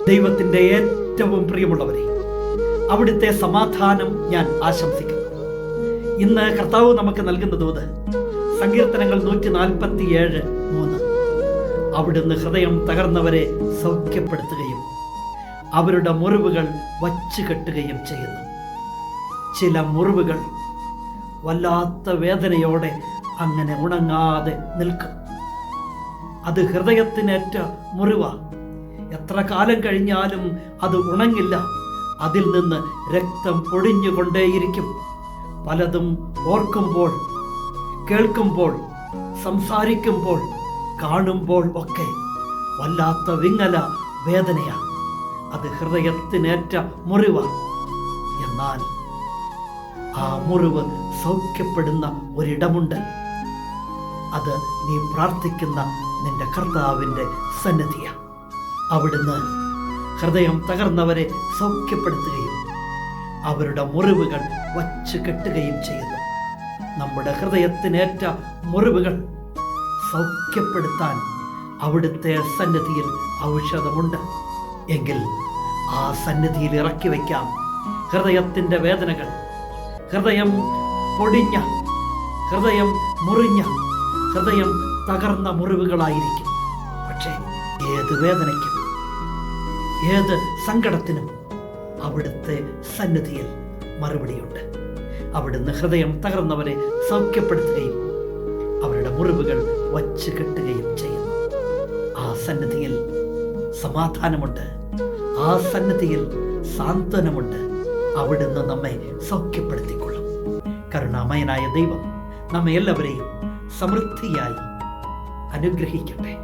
ദൈവത്തിൻ്റെ ഏറ്റവും പ്രിയമുള്ളവരെ, അവിടുത്തെ സമാധാനം ഞാൻ ആശംസിക്കുന്നു. ഇന്ന് കർത്താവ് നമുക്ക് നൽകുന്ന ദൂത് സങ്കീർത്തനങ്ങൾ 147:3. അവിടുന്ന് ഹൃദയം തകർന്നവരെ സൗഖ്യപ്പെടുത്തുകയും അവരുടെ മുറിവുകൾ വച്ചു കെട്ടുകയും ചെയ്യുന്നു. ചില മുറിവുകൾ വല്ലാത്ത വേദനയോടെ അങ്ങനെ ഉണങ്ങാതെ നിൽക്കും. അത് ഹൃദയത്തിനേറ്റ മുറിവാ. എത്ര കാലം കഴിഞ്ഞാലും അത് ഉണങ്ങില്ല. അതിൽ നിന്ന് രക്തം പൊടിഞ്ഞുകൊണ്ടേയിരിക്കും. പലതും ഓർക്കുമ്പോൾ, കേൾക്കുമ്പോൾ, സംസാരിക്കുമ്പോൾ, കാണുമ്പോൾ ഒക്കെ വല്ലാത്ത വിങ്ങല വേദനയാ. അത് ഹൃദയത്തിനേറ്റ മുറിവാ. എന്നാൽ ആ മുറിവ് സൗഖ്യപ്പെടുന്ന ഒരിടമുണ്ട്. അത് നീ പ്രാർത്ഥിക്കുന്ന നിന്റെ കർത്താവിൻ്റെ സന്നിധിയാണ്. അവിടുന്ന് ഹൃദയം തകർന്നവരെ സൗഖ്യപ്പെടുത്തുകയും അവരുടെ മുറിവുകൾ വച്ചു കെട്ടുകയും ചെയ്യുന്നു. നമ്മുടെ ഹൃദയത്തിനേറ്റ മുറിവുകൾ സൗഖ്യപ്പെടുത്താൻ അവിടുത്തെ സന്നിധിയിൽ ഔഷധമുണ്ട്. എങ്കിൽ ആ സന്നിധിയിൽ ഇറക്കി വയ്ക്കാം ഹൃദയത്തിൻ്റെ വേദനകൾ. ഹൃദയം പൊടിഞ്ഞ, ഹൃദയം മുറിഞ്ഞ, ഹൃദയം തകർന്ന മുറിവുകളായിരിക്കും. പക്ഷേ ഏത് വേദനയ്ക്കും, ഏത് സങ്കടത്തിനും അവിടുത്തെ സന്നിധിയിൽ മറുപടിയുണ്ട്. അവിടുന്ന് ഹൃദയം തകർന്നവരെ സൗഖ്യപ്പെടുത്തുകയും അവരുടെ മുറിവുകൾ വച്ച് കെട്ടുകയും ചെയ്യുന്നു. ആ സന്നിധിയിൽ സമാധാനമുണ്ട്. ആ സന്നിധിയിൽ സാന്ത്വനമുണ്ട്. അവിടുന്ന് നമ്മെ സൗഖ്യപ്പെടുത്തിക്കൊള്ളും. കരുണാമയനായ ദൈവം നമ്മെ എല്ലാവരെയും സമൃദ്ധിയായി അനുഗ്രഹിക്കട്ടെ.